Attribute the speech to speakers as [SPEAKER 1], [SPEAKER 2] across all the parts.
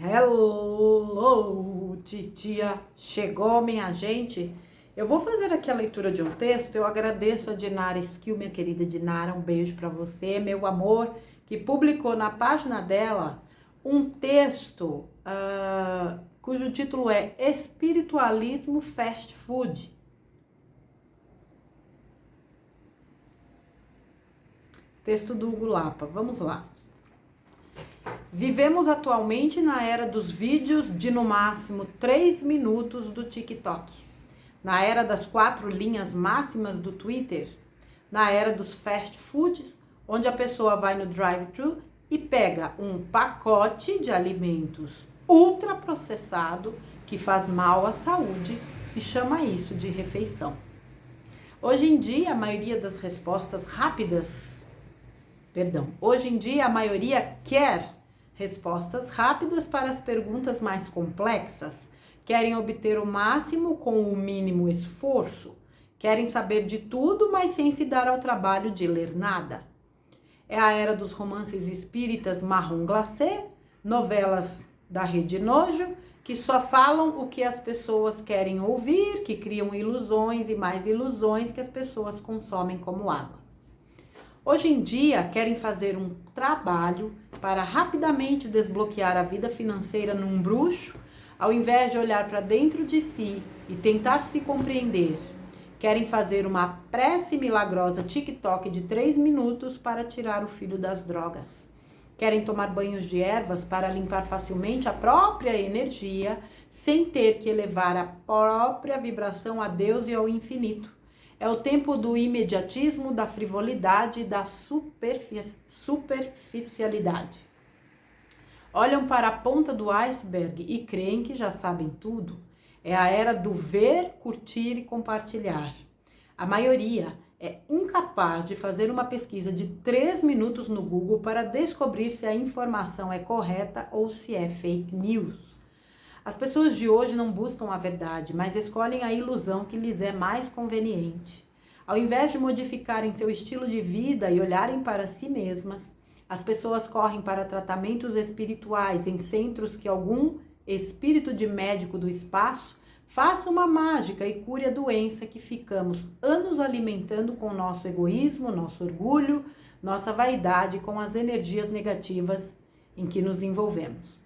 [SPEAKER 1] Hello, titia, chegou minha gente? Eu vou fazer aqui a leitura de um texto. Eu agradeço a Dinara Skill, minha querida Dinara, um beijo para você, meu amor, que publicou na página dela um texto cujo título é Espiritualismo Fast Food. Texto do Hugo Lapa, vamos lá. Vivemos atualmente na era dos vídeos de no máximo 3 minutos do TikTok, na era das 4 linhas máximas do Twitter, na era dos fast foods, onde a pessoa vai no drive-thru e pega um pacote de alimentos ultraprocessado que faz mal à saúde e chama isso de refeição. Hoje em dia, a maioria das respostas rápidas, hoje em dia a maioria quer respostas rápidas para as perguntas mais complexas, querem obter o máximo com o mínimo esforço, querem saber de tudo, mas sem se dar ao trabalho de ler nada. É a era dos romances espíritas marrom glacé, novelas da Rede Nojo, que só falam o que as pessoas querem ouvir, que criam ilusões e mais ilusões que as pessoas consomem como água. Hoje em dia, querem fazer um trabalho para rapidamente desbloquear a vida financeira num bruxo, ao invés de olhar para dentro de si e tentar se compreender. Querem fazer uma prece milagrosa TikTok de 3 minutos para tirar o filho das drogas. Querem tomar banhos de ervas para limpar facilmente a própria energia, sem ter que elevar a própria vibração a Deus e ao infinito. É o tempo do imediatismo, da frivolidade e da superficialidade. Olham para a ponta do iceberg e creem que já sabem tudo. É a era do ver, curtir e compartilhar. A maioria é incapaz de fazer uma pesquisa de 3 minutos no Google para descobrir se a informação é correta ou se é fake news. As pessoas de hoje não buscam a verdade, mas escolhem a ilusão que lhes é mais conveniente. Ao invés de modificarem seu estilo de vida e olharem para si mesmas, as pessoas correm para tratamentos espirituais em centros que algum espírito de médico do espaço faça uma mágica e cure a doença que ficamos anos alimentando com nosso egoísmo, nosso orgulho, nossa vaidade, com as energias negativas em que nos envolvemos.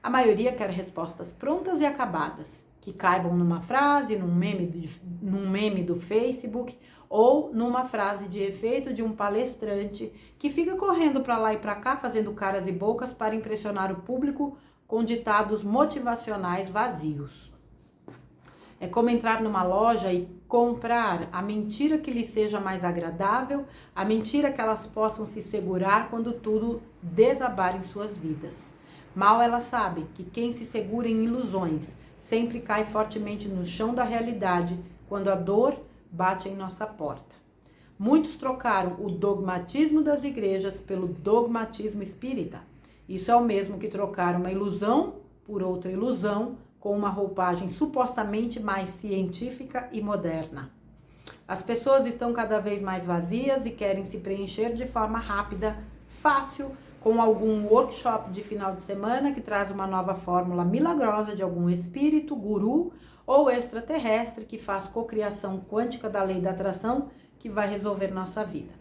[SPEAKER 1] A maioria quer respostas prontas e acabadas, que caibam numa frase, num meme do Facebook ou numa frase de efeito de um palestrante que fica correndo para lá e para cá, fazendo caras e bocas para impressionar o público com ditados motivacionais vazios. É como entrar numa loja e comprar a mentira que lhes seja mais agradável, a mentira que elas possam se segurar quando tudo desabar em suas vidas. Mal elas sabem que quem se segura em ilusões sempre cai fortemente no chão da realidade quando a dor bate em nossa porta. Muitos trocaram o dogmatismo das igrejas pelo dogmatismo espírita. Isso é o mesmo que trocar uma ilusão por outra ilusão com uma roupagem supostamente mais científica e moderna. As pessoas estão cada vez mais vazias e querem se preencher de forma rápida, fácil, com algum workshop de final de semana que traz uma nova fórmula milagrosa de algum espírito, guru ou extraterrestre que faz cocriação quântica da lei da atração que vai resolver nossa vida.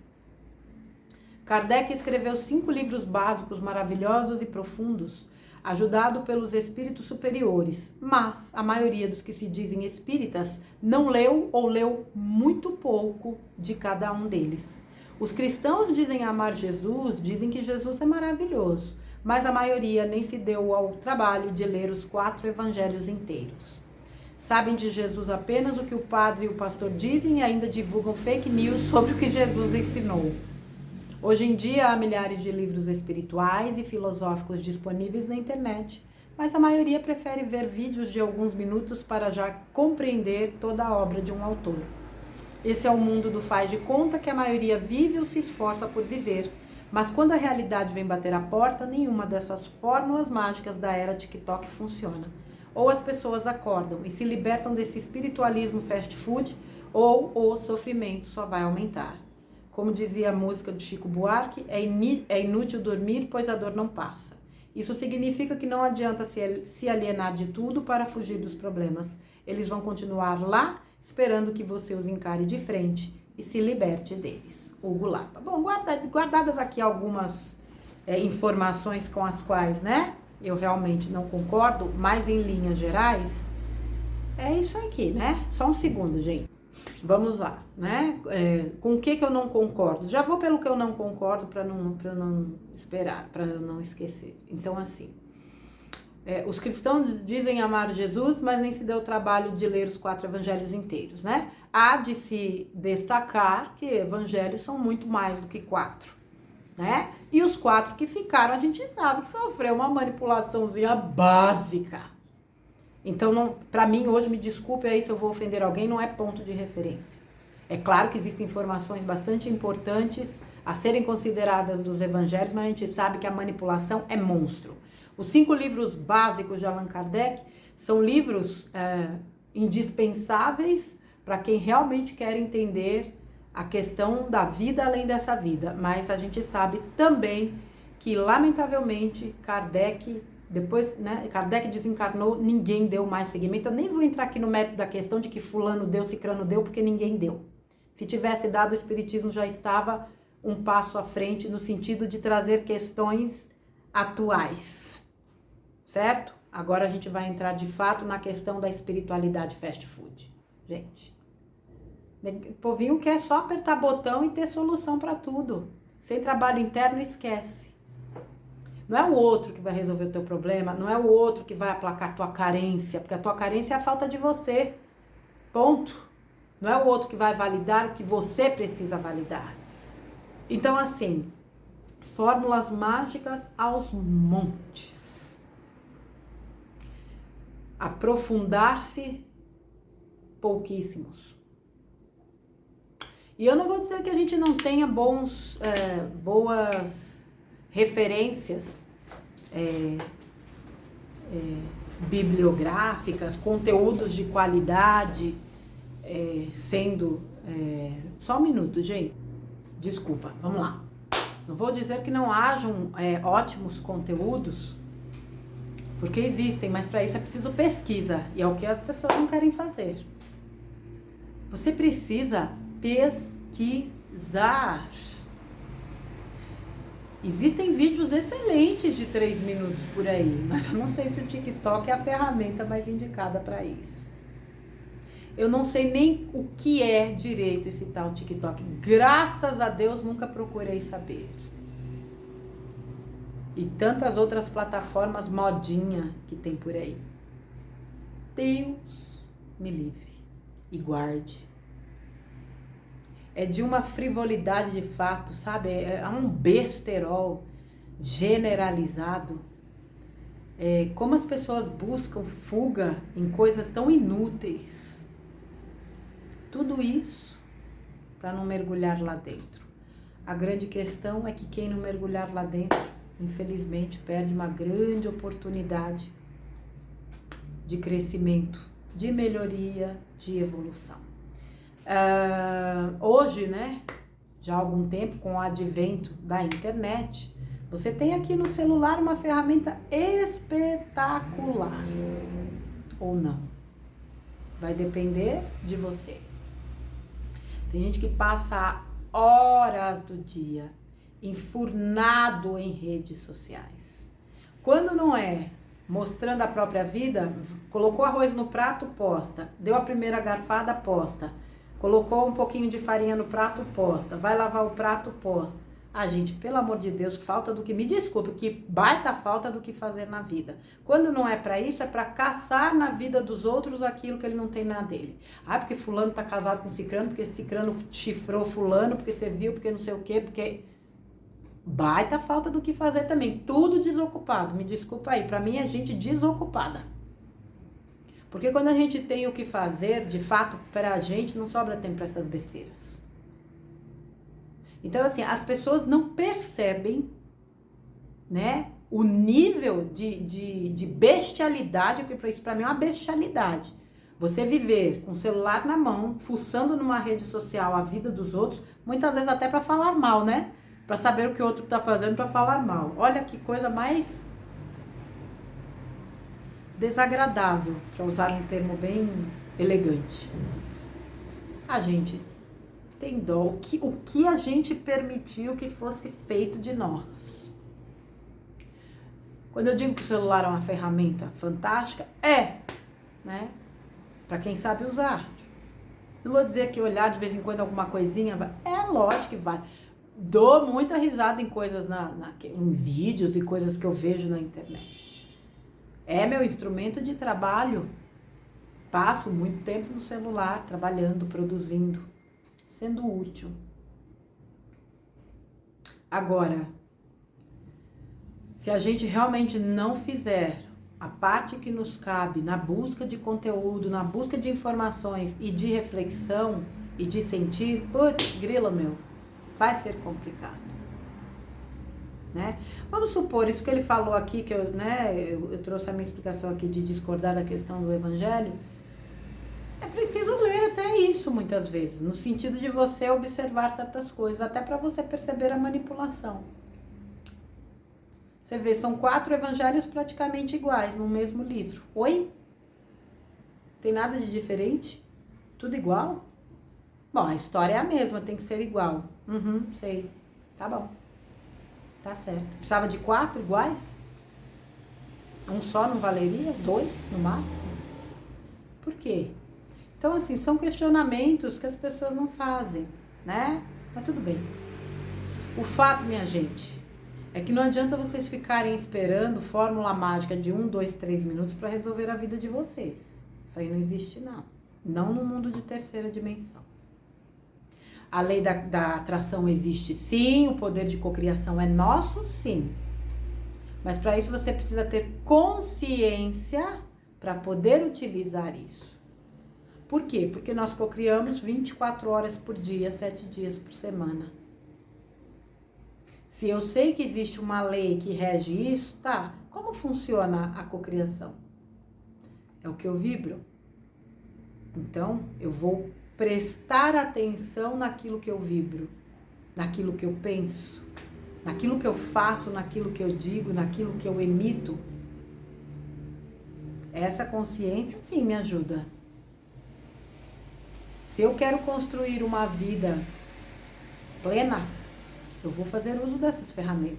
[SPEAKER 1] Kardec escreveu 5 livros básicos maravilhosos e profundos, ajudado pelos espíritos superiores, mas a maioria dos que se dizem espíritas não leu ou leu muito pouco de cada um deles. Os cristãos dizem amar Jesus, dizem que Jesus é maravilhoso, mas a maioria nem se deu ao trabalho de ler os 4 evangelhos inteiros. Sabem de Jesus apenas o que o padre e o pastor dizem e ainda divulgam fake news sobre o que Jesus ensinou. Hoje em dia há milhares de livros espirituais e filosóficos disponíveis na internet, mas a maioria prefere ver vídeos de alguns minutos para já compreender toda a obra de um autor. Esse é o mundo do faz de conta que a maioria vive ou se esforça por viver. Mas quando a realidade vem bater a porta, nenhuma dessas fórmulas mágicas da era TikTok funciona. Ou as pessoas acordam e se libertam desse espiritualismo fast food, ou o sofrimento só vai aumentar. Como dizia a música de Chico Buarque, é inútil dormir, pois a dor não passa. Isso significa que não adianta se alienar de tudo para fugir dos problemas. Eles vão continuar lá, esperando que você os encare de frente e se liberte deles. Hugo Lapa. Bom, guardadas aqui algumas informações com as quais, né, eu realmente não concordo, mas em linhas gerais, é isso aqui, né? Só um segundo, gente. Vamos lá, né? Com o que eu não concordo? Já vou pelo que eu não concordo para não esperar, para eu não esquecer. Então, assim, os cristãos dizem amar Jesus, mas nem se deu o trabalho de ler os 4 evangelhos inteiros, né? Há de se destacar que evangelhos são muito mais do que 4, né? E os 4 que ficaram, a gente sabe que sofreu uma manipulaçãozinha básica. Então, para mim, hoje, me desculpe aí se eu vou ofender alguém, não é ponto de referência. É claro que existem informações bastante importantes a serem consideradas dos evangelhos, mas a gente sabe que a manipulação é monstro. Os 5 livros básicos de Allan Kardec são livros indispensáveis para quem realmente quer entender a questão da vida além dessa vida. Mas a gente sabe também que, lamentavelmente, Kardec... Depois, né, Kardec desencarnou, ninguém deu mais seguimento. Eu nem vou entrar aqui no mérito da questão de que fulano deu, cicrano deu, porque ninguém deu. Se tivesse dado, o Espiritismo já estava um passo à frente no sentido de trazer questões atuais, certo? Agora a gente vai entrar de fato na questão da espiritualidade fast food. Gente, o povinho quer só apertar botão e ter solução para tudo. Sem trabalho interno, esquece. Não é o outro que vai resolver o teu problema, não é o outro que vai aplacar a tua carência, porque a tua carência é a falta de você. Ponto. Não é o outro que vai validar o que você precisa validar. Então, assim, fórmulas mágicas aos montes. Aprofundar-se, pouquíssimos. E eu não vou dizer que a gente não tenha boas referências bibliográficas, conteúdos de qualidade, sendo... Só um minuto, gente. Desculpa, vamos lá. Não vou dizer que não hajam ótimos conteúdos, porque existem, mas para isso é preciso pesquisa, e é o que as pessoas não querem fazer. Você precisa pesquisar. Existem vídeos excelentes de 3 minutos por aí, mas eu não sei se o TikTok é a ferramenta mais indicada para isso. Eu não sei nem o que é direito esse tal TikTok. Graças a Deus nunca procurei saber. E tantas outras plataformas modinha que tem por aí. Deus me livre e guarde. É de uma frivolidade de fato, sabe? É um besterol generalizado. Como as pessoas buscam fuga em coisas tão inúteis. Tudo isso para não mergulhar lá dentro. A grande questão é que quem não mergulhar lá dentro, infelizmente, perde uma grande oportunidade de crescimento, de melhoria, de evolução. Hoje, né, já há algum tempo, com o advento da internet, você tem aqui no celular uma ferramenta espetacular. Ou não. Vai depender de você. Tem gente que passa horas do dia enfurnado em redes sociais. Quando não é mostrando a própria vida, colocou arroz no prato, posta. Deu a primeira garfada, posta. Colocou um pouquinho de farinha no prato, posta. Vai lavar o prato, posta. Gente, pelo amor de Deus, falta do que... Me desculpe, que baita falta do que fazer na vida. Quando não é pra isso, é pra caçar na vida dos outros aquilo que ele não tem na dele. Porque fulano tá casado com cicrano, porque cicrano chifrou fulano, porque você viu, porque não sei o quê, porque... Baita falta do que fazer também. Tudo desocupado. Me desculpa aí, pra mim é gente desocupada. Porque quando a gente tem o que fazer, de fato, pra gente, não sobra tempo pra essas besteiras. Então, assim, as pessoas não percebem, né, o nível de bestialidade, porque isso pra mim é uma bestialidade. Você viver com o celular na mão, fuçando numa rede social a vida dos outros, muitas vezes até pra falar mal, né? Pra saber o que o outro tá fazendo pra falar mal. Olha que coisa mais desagradável, para usar um termo bem elegante. A gente tem dó, o que a gente permitiu que fosse feito de nós. Quando eu digo que o celular é uma ferramenta fantástica, né? Para quem sabe usar. Não vou dizer que olhar de vez em quando alguma coisinha, lógico que vai. Dou muita risada em coisas, em vídeos e coisas que eu vejo na internet. É meu instrumento de trabalho. Passo muito tempo no celular, trabalhando, produzindo, sendo útil. Agora, se a gente realmente não fizer a parte que nos cabe na busca de conteúdo, na busca de informações e de reflexão e de sentir, putz, grila, meu, vai ser complicado. Né? Vamos supor, isso que ele falou aqui, que eu trouxe a minha explicação aqui de discordar da questão do evangelho, é preciso ler até isso muitas vezes, no sentido de você observar certas coisas, até para você perceber a manipulação. Você vê, são 4 evangelhos praticamente iguais no mesmo livro. Oi? Tem nada de diferente? Tudo igual? Bom, a história é a mesma, tem que ser igual. Sei. Tá bom. Tá certo. Precisava de 4 iguais? Um só não valeria? 2 no máximo? Por quê? Então, assim, são questionamentos que as pessoas não fazem, né? Mas tudo bem. O fato, minha gente, é que não adianta vocês ficarem esperando fórmula mágica de 1, 2, 3 minutos para resolver a vida de vocês. Isso aí não existe, não. Não no mundo de terceira dimensão. A lei da atração existe, sim. O poder de cocriação é nosso, sim. Mas para isso você precisa ter consciência para poder utilizar isso. Por quê? Porque nós cocriamos 24 horas por dia, 7 dias por semana. Se eu sei que existe uma lei que rege isso, tá? Como funciona a cocriação? É o que eu vibro. Então, eu vou prestar atenção naquilo que eu vibro, naquilo que eu penso, naquilo que eu faço, naquilo que eu digo, naquilo que eu emito. Essa consciência, sim, me ajuda. Se eu quero construir uma vida plena, eu vou fazer uso dessas ferramentas.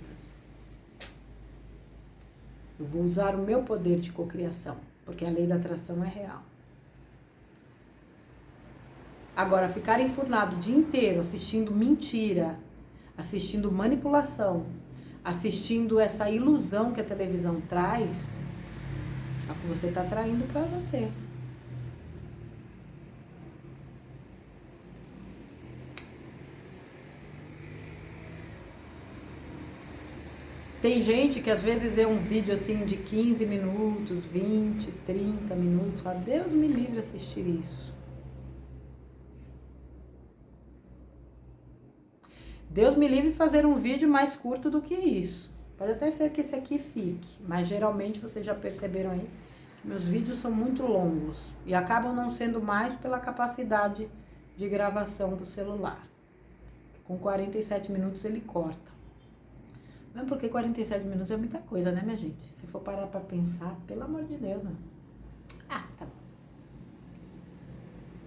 [SPEAKER 1] Eu vou usar o meu poder de cocriação, porque a lei da atração é real. Agora, ficar enfurnado o dia inteiro assistindo mentira, assistindo manipulação, assistindo essa ilusão que a televisão traz, é o que você está traindo para você. Tem gente que às vezes vê um vídeo assim de 15 minutos, 20, 30 minutos, fala, Deus me livre assistir isso. Deus me livre fazer um vídeo mais curto do que isso. Pode até ser que esse aqui fique, mas geralmente vocês já perceberam aí que meus vídeos são muito longos e acabam não sendo mais pela capacidade de gravação do celular. Com 47 minutos ele corta. Não, porque 47 minutos é muita coisa, né, minha gente? Se for parar pra pensar, pelo amor de Deus, né? Tá bom.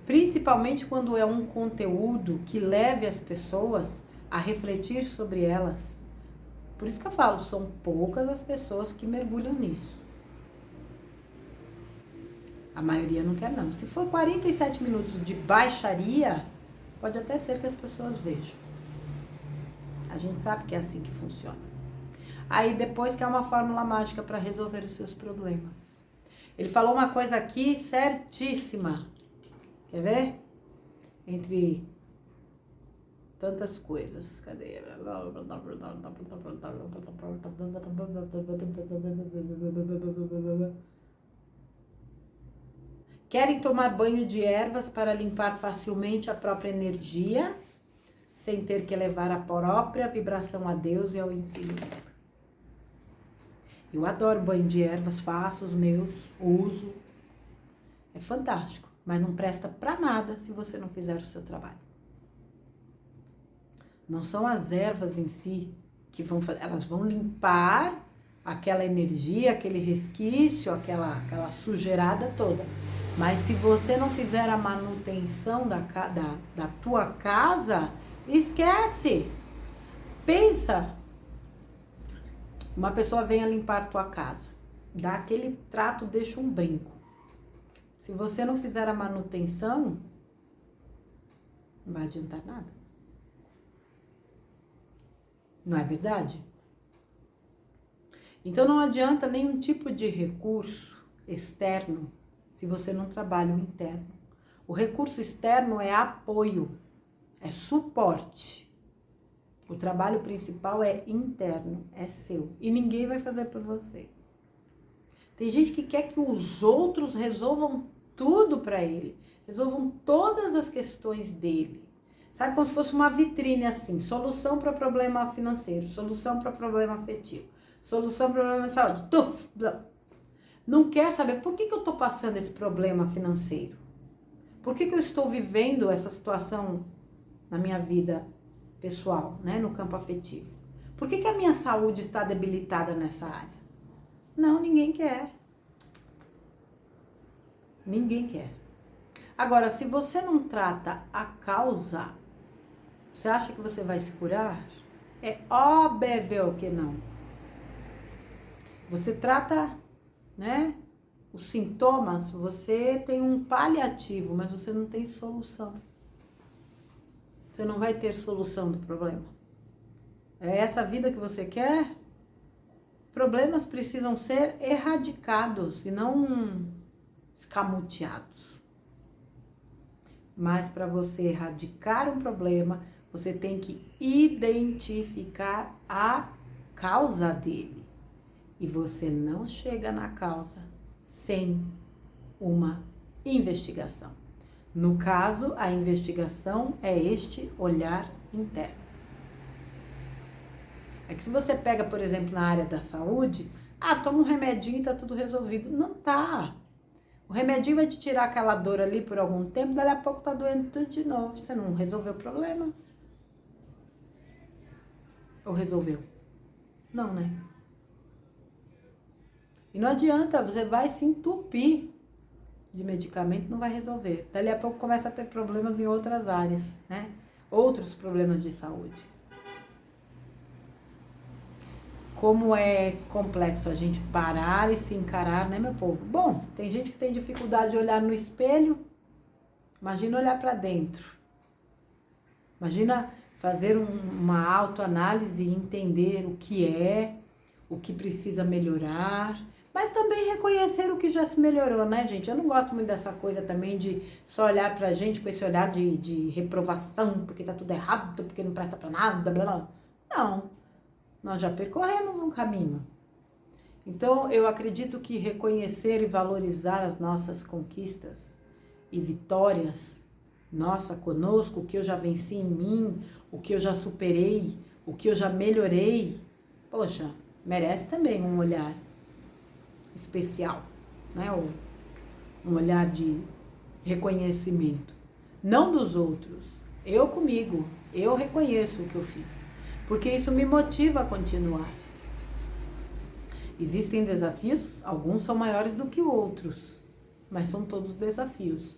[SPEAKER 1] Principalmente quando é um conteúdo que leve as pessoas a refletir sobre elas. Por isso que eu falo, são poucas as pessoas que mergulham nisso. A maioria não quer, não. Se for 47 minutos de baixaria, pode até ser que as pessoas vejam. A gente sabe que é assim que funciona. Aí depois que é uma fórmula mágica para resolver os seus problemas. Ele falou uma coisa aqui certíssima. Quer ver? Entre tantas coisas. Cadê? Querem tomar banho de ervas para limpar facilmente a própria energia, sem ter que levar a própria vibração a Deus e ao infinito. Eu adoro banho de ervas, faço os meus, uso. É fantástico, mas não presta pra nada se você não fizer o seu trabalho. Não são as ervas em si que vão fazer, elas vão limpar aquela energia, aquele resquício, aquela sujeirada toda. Mas se você não fizer a manutenção da tua casa, esquece. Pensa, uma pessoa vem a limpar tua casa, dá aquele trato, deixa um brinco. Se você não fizer a manutenção, não vai adiantar nada. Não é verdade? Então não adianta nenhum tipo de recurso externo se você não trabalha o interno. O recurso externo é apoio, é suporte. O trabalho principal é interno, é seu. E ninguém vai fazer por você. Tem gente que quer que os outros resolvam tudo para ele. Resolvam todas as questões dele. Sabe, como se fosse uma vitrine assim. Solução para problema financeiro, solução para problema afetivo, solução para problema de saúde. Não quer saber por que eu estou passando esse problema financeiro. Por que eu estou vivendo essa situação na minha vida pessoal, né, no campo afetivo? Por que a minha saúde está debilitada nessa área? Não, ninguém quer. Ninguém quer. Agora, se você não trata a causa, você acha que você vai se curar? É óbvio que não. Você trata, né, os sintomas, você tem um paliativo, mas você não tem solução. Você não vai ter solução do problema. É essa vida que você quer? Problemas precisam ser erradicados e não escamoteados. Mas para você erradicar um problema, você tem que identificar a causa dele. E você não chega na causa sem uma investigação. No caso, a investigação é este olhar interno. É que se você pega, por exemplo, na área da saúde, toma um remedinho e tá tudo resolvido. Não tá. O remedinho vai te tirar aquela dor ali por algum tempo, dali a pouco tá doendo tudo de novo. Você não resolveu o problema? Ou resolveu? Não, né? E não adianta, você vai se entupir de medicamento, não vai resolver. Dali a pouco começa a ter problemas em outras áreas, né? Outros problemas de saúde. Como é complexo a gente parar e se encarar, né, meu povo? Bom, tem gente que tem dificuldade de olhar no espelho. Imagina olhar para dentro. Imagina fazer uma autoanálise e entender o que precisa melhorar, mas também reconhecer o que já se melhorou, né, gente? Eu não gosto muito dessa coisa também de só olhar pra gente com esse olhar de reprovação, porque tá tudo errado, porque não presta pra nada, blá, blá. Não, nós já percorremos um caminho. Então, eu acredito que reconhecer e valorizar as nossas conquistas e vitórias, nossa, conosco, o que eu já venci em mim, o que eu já superei, o que eu já melhorei, poxa, merece também um olhar especial, né? Um olhar de reconhecimento. Não dos outros, eu comigo, eu reconheço o que eu fiz, porque isso me motiva a continuar. Existem desafios, alguns são maiores do que outros, mas são todos desafios.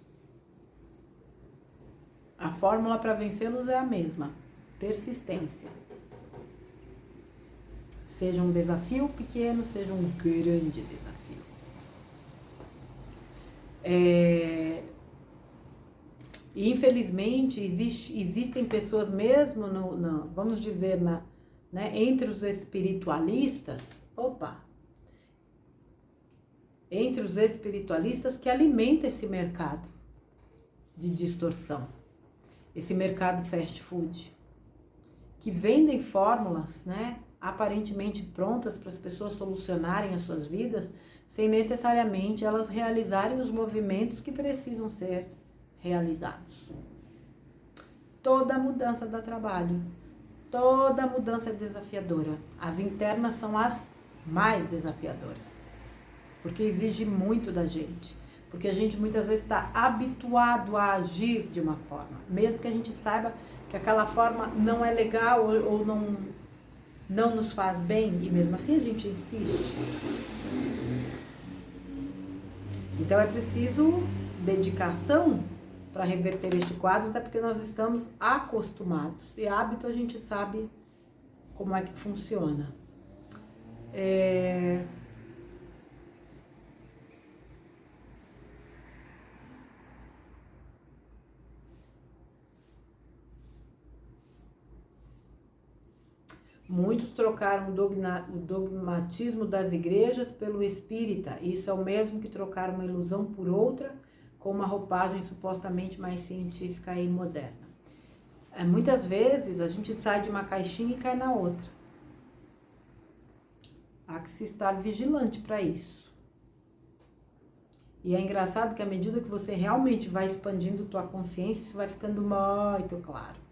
[SPEAKER 1] A fórmula para vencê-los é a mesma: persistência. Seja um desafio pequeno, seja um grande desafio. E infelizmente existem pessoas mesmo, vamos dizer, né, entre os espiritualistas, entre os espiritualistas que alimentam esse mercado de distorção, esse mercado fast food, que vendem fórmulas, né, aparentemente prontas para as pessoas solucionarem as suas vidas, sem necessariamente elas realizarem os movimentos que precisam ser realizados. Toda mudança dá trabalho, toda mudança é desafiadora. As internas são as mais desafiadoras, porque exige muito da gente, porque a gente muitas vezes está habituado a agir de uma forma, mesmo que a gente saiba que aquela forma não é legal ou não nos faz bem e mesmo assim a gente insiste. Então é preciso dedicação para reverter este quadro, até porque nós estamos acostumados. E hábito a gente sabe como é que funciona. Muitos trocaram o dogmatismo das igrejas pelo espírita. Isso é o mesmo que trocar uma ilusão por outra, com uma roupagem supostamente mais científica e moderna. Muitas vezes a gente sai de uma caixinha e cai na outra. Há que se estar vigilante para isso. E é engraçado que à medida que você realmente vai expandindo tua consciência, isso vai ficando muito claro.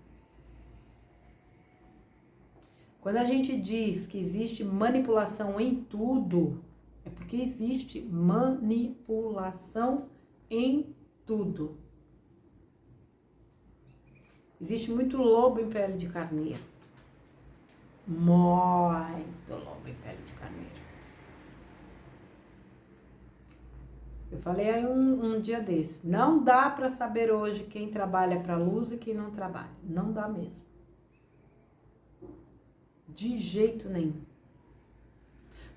[SPEAKER 1] Quando a gente diz que existe manipulação em tudo, é porque existe manipulação em tudo. Existe muito lobo em pele de carneiro. Muito lobo em pele de carneiro. Eu falei aí um dia desse. Não dá para saber hoje quem trabalha para a luz e quem não trabalha. Não dá mesmo. De jeito nenhum.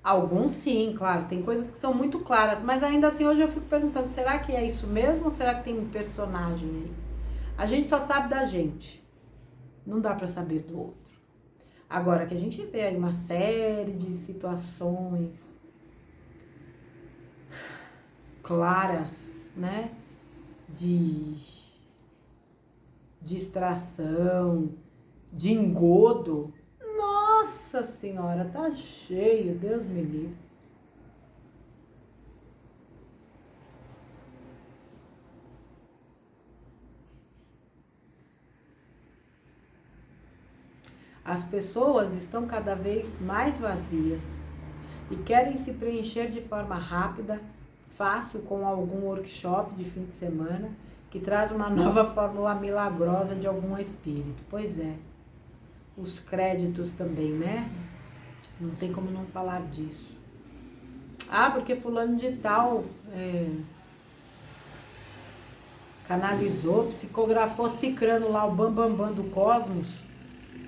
[SPEAKER 1] Alguns sim, claro, tem coisas que são muito claras, mas ainda assim hoje eu fico perguntando, será que é isso mesmo ou será que tem um personagem aí? A gente só sabe da gente, não dá pra saber do outro. Agora que a gente vê aí uma série de situações claras, né, de distração, de engodo, nossa senhora, tá cheio, Deus me livre. As pessoas estão cada vez mais vazias e querem se preencher de forma rápida, fácil, com algum workshop de fim de semana que traz uma nova fórmula milagrosa de algum espírito. Pois é. Os créditos também, né? Não tem como não falar disso. Ah, porque fulano de tal canalizou, psicografou cicrano lá, o bambambam do cosmos,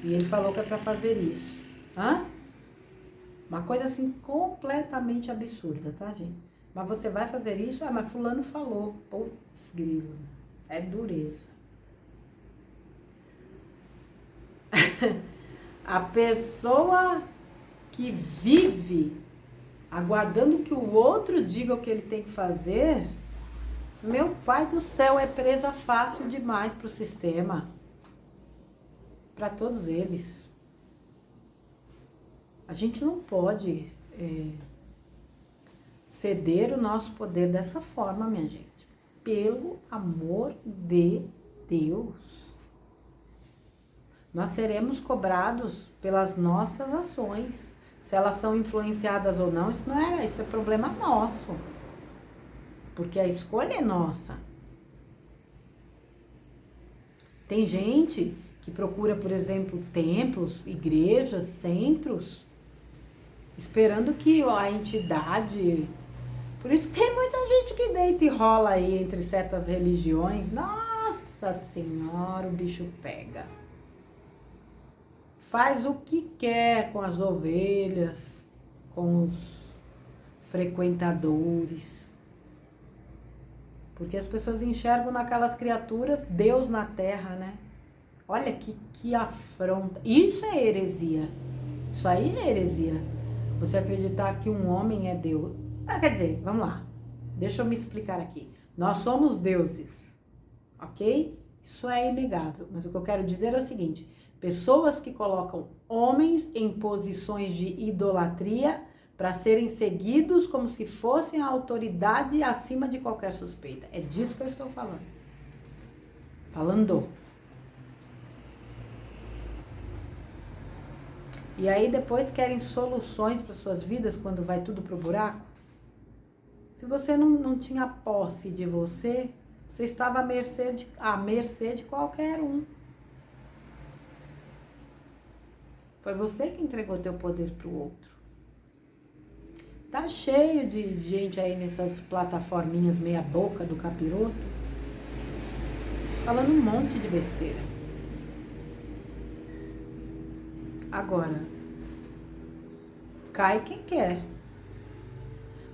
[SPEAKER 1] e ele falou que é pra fazer isso. Hã? Uma coisa assim completamente absurda, tá, gente? Mas você vai fazer isso? Ah, mas fulano falou. Putz, grilo. É dureza. A pessoa que vive aguardando que o outro diga o que ele tem que fazer, meu pai do céu, é presa fácil demais para o sistema. Para todos eles. A gente não pode ceder o nosso poder dessa forma, minha gente. Pelo amor de Deus. Nós seremos cobrados pelas nossas ações. Se elas são influenciadas ou não, isso é problema nosso. Porque a escolha é nossa. Tem gente que procura, por exemplo, templos, igrejas, centros, esperando que a entidade... Por isso que tem muita gente que deita e rola aí entre certas religiões. Nossa Senhora, o bicho pega. Faz o que quer com as ovelhas, com os frequentadores. Porque as pessoas enxergam naquelas criaturas Deus na terra, né? Olha que afronta. Isso é heresia. Isso aí é heresia. Você acreditar que um homem é Deus. Quer dizer, vamos lá. Deixa eu me explicar aqui. Nós somos deuses, ok? Isso é inegável. Mas o que eu quero dizer é o seguinte. Pessoas que colocam homens em posições de idolatria para serem seguidos como se fossem a autoridade acima de qualquer suspeita. É disso que eu estou falando. Falando. E aí depois querem soluções para suas vidas quando vai tudo pro buraco? Se você não tinha posse de você, você estava à mercê de qualquer um. Foi você que entregou teu poder pro outro. Tá cheio de gente aí nessas plataforminhas meia boca do capiroto, falando um monte de besteira. Agora, cai quem quer.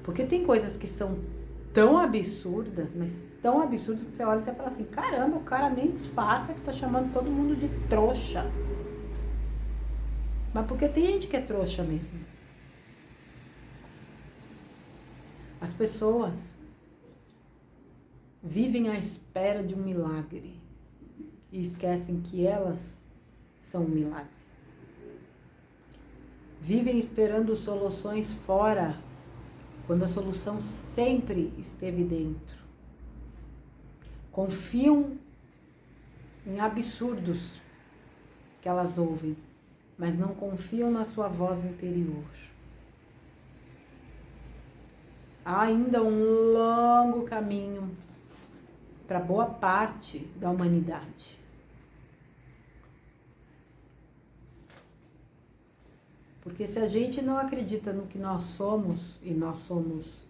[SPEAKER 1] Porque tem coisas que são tão absurdas, mas tão absurdas que você olha e você fala assim, caramba, o cara nem disfarça que tá chamando todo mundo de trouxa. Mas porque tem gente que é trouxa mesmo. As pessoas vivem à espera de um milagre e esquecem que elas são um milagre. Vivem esperando soluções fora, quando a solução sempre esteve dentro. Confiam em absurdos que elas ouvem, mas não confiam na sua voz interior. Há ainda um longo caminho para boa parte da humanidade. Porque se a gente não acredita no que nós somos, e nós somos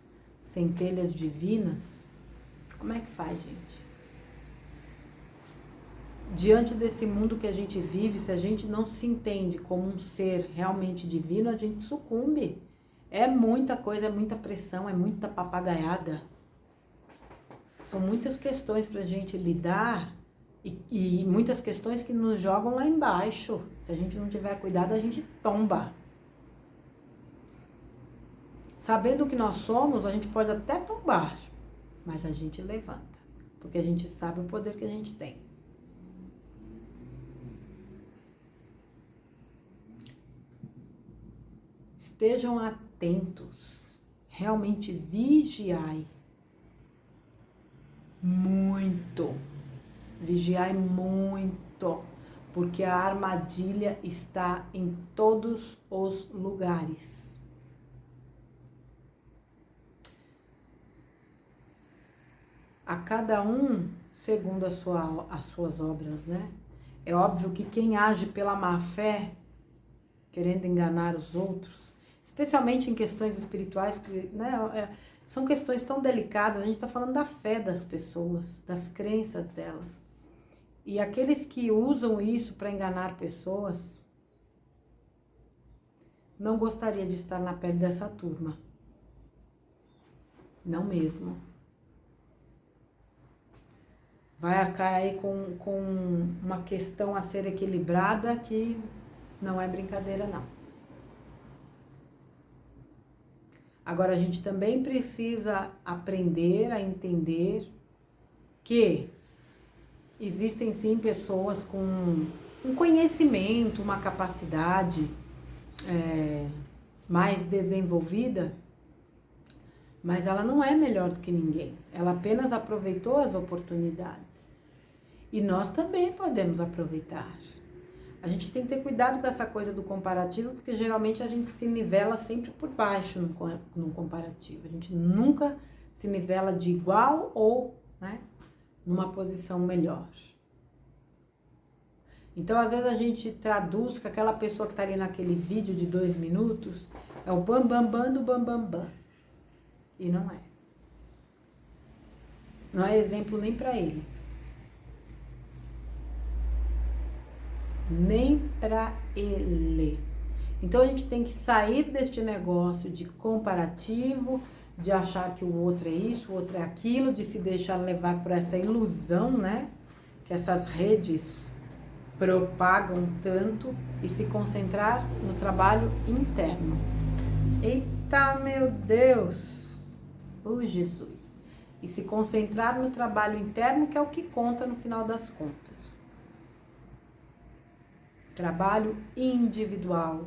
[SPEAKER 1] centelhas divinas, como é que faz, gente? Diante desse mundo que a gente vive, se a gente não se entende como um ser realmente divino, a gente sucumbe. É muita coisa, é muita pressão, é muita papagaiada. São muitas questões para a gente lidar e muitas questões que nos jogam lá embaixo. Se a gente não tiver cuidado, a gente tomba. Sabendo o que nós somos, a gente pode até tombar, mas a gente levanta, porque a gente sabe o poder que a gente tem. Estejam atentos, realmente vigiai muito, porque a armadilha está em todos os lugares. A cada um segundo as suas obras, né? É óbvio que quem age pela má fé, querendo enganar os outros, especialmente em questões espirituais, né, são questões tão delicadas, a gente está falando da fé das pessoas, das crenças delas. E aqueles que usam isso para enganar pessoas, não gostaria de estar na pele dessa turma. Não mesmo. Vai arcar aí com uma questão a ser equilibrada que não é brincadeira, não. Agora, a gente também precisa aprender a entender que existem sim pessoas com um conhecimento, uma capacidade mais desenvolvida, mas ela não é melhor do que ninguém. Ela apenas aproveitou as oportunidades. E nós também podemos aproveitar. A gente tem que ter cuidado com essa coisa do comparativo, porque geralmente a gente se nivela sempre por baixo no comparativo. A gente nunca se nivela de igual ou, né, numa posição melhor. Então, às vezes a gente traduz que aquela pessoa que está ali naquele vídeo de 2 minutos é o bambambam do bambambam. E não é. Não é exemplo nem para ele. Nem para ele. Então a gente tem que sair deste negócio de comparativo, de achar que o outro é isso, o outro é aquilo, de se deixar levar por essa ilusão, né? Que essas redes propagam tanto, e se concentrar no trabalho interno. Eita, meu Deus! Oh, Jesus! E se concentrar no trabalho interno, que é o que conta no final das contas. Trabalho individual,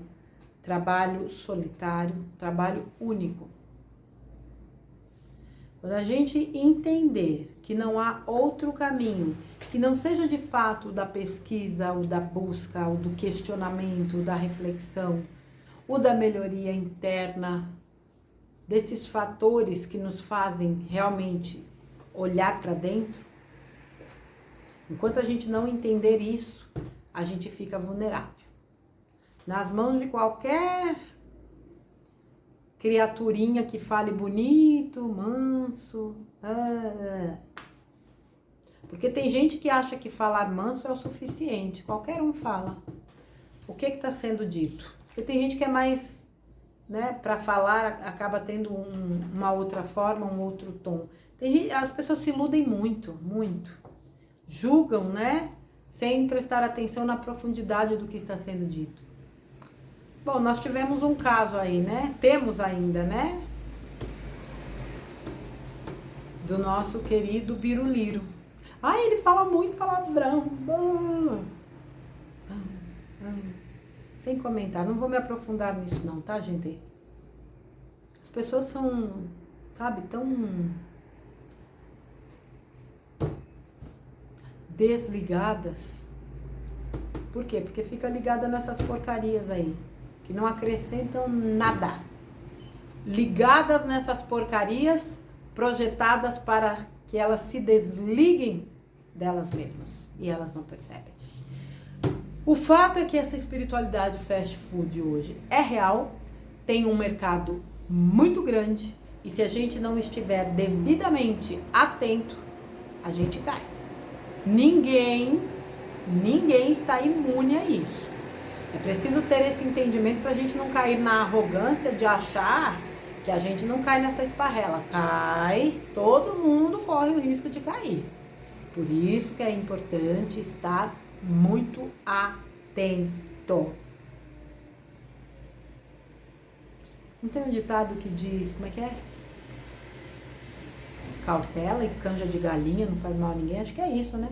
[SPEAKER 1] trabalho solitário, trabalho único. Quando a gente entender que não há outro caminho, que não seja de fato o da pesquisa, o da busca, o do questionamento, o da reflexão, o da melhoria interna, desses fatores que nos fazem realmente olhar para dentro, enquanto a gente não entender isso, a gente fica vulnerável. nas mãos de qualquer criaturinha que fale bonito, manso. Porque tem gente que acha que falar manso é o suficiente. Qualquer um fala. O que está sendo dito? Porque tem gente que é mais, né, para falar, acaba tendo uma outra forma, um outro tom. As pessoas se iludem muito, muito. Julgam, né, sem prestar atenção na profundidade do que está sendo dito. Bom, nós tivemos um caso aí, né? Temos ainda, né? Do nosso querido Biruliro. Ai, ele fala muito palavrão. Sem comentar, não vou me aprofundar nisso não, tá, gente? As pessoas são, sabe, tão desligadas. Por quê? Porque fica ligada nessas porcarias aí, que não acrescentam nada. Ligadas nessas porcarias, projetadas para que elas se desliguem delas mesmas. E elas não percebem. O fato é que essa espiritualidade fast food hoje é real, tem um mercado muito grande, e se a gente não estiver devidamente atento, a gente cai. Ninguém está imune a isso. É preciso ter esse entendimento para a gente não cair na arrogância de achar que a gente não cai nessa esparrela. Cai, todo mundo corre o risco de cair. Por isso que é importante estar muito atento. Não tem um ditado que diz, como é que é? Cautela e canja de galinha não faz mal a ninguém? Acho que é isso, né?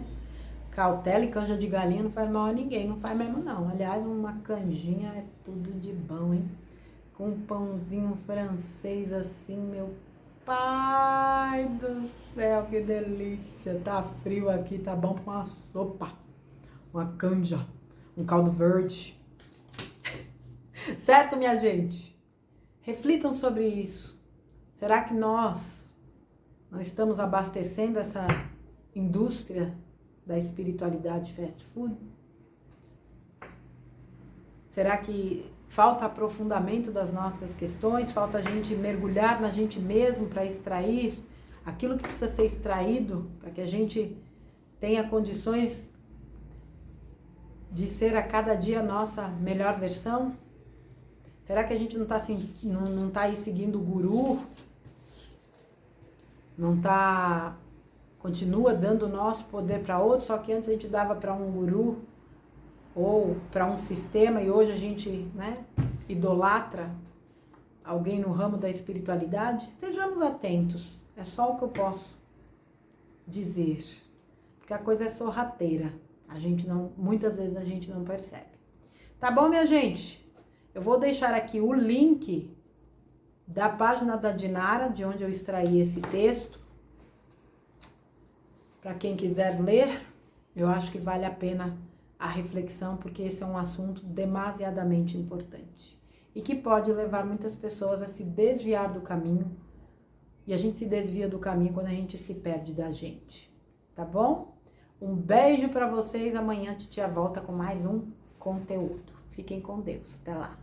[SPEAKER 1] Cautela e canja de galinha não faz mal a ninguém, não faz mesmo não. Aliás, uma canjinha é tudo de bom, hein? Com um pãozinho francês assim, meu pai do céu, que delícia. Tá frio aqui, tá bom pra uma sopa, uma canja, um caldo verde. Certo, minha gente? Reflitam sobre isso. Será que nós não estamos abastecendo essa indústria da espiritualidade fast food? Será que falta aprofundamento das nossas questões? Falta a gente mergulhar na gente mesmo para extrair aquilo que precisa ser extraído para que a gente tenha condições de ser a cada dia a nossa melhor versão? Será que a gente não tá aí seguindo o guru? Não tá... Continua dando o nosso poder para outros, só que antes a gente dava para um guru ou para um sistema e hoje a gente, né, idolatra alguém no ramo da espiritualidade? Estejamos atentos, é só o que eu posso dizer, porque a coisa é sorrateira, muitas vezes a gente não percebe. Tá bom, minha gente? Eu vou deixar aqui o link da página da Dinara, de onde eu extraí esse texto, para quem quiser ler. Eu acho que vale a pena a reflexão, porque esse é um assunto demasiadamente importante e que pode levar muitas pessoas a se desviar do caminho, e a gente se desvia do caminho quando a gente se perde da gente, tá bom? Um beijo para vocês, amanhã a Titia volta com mais um conteúdo. Fiquem com Deus, até lá.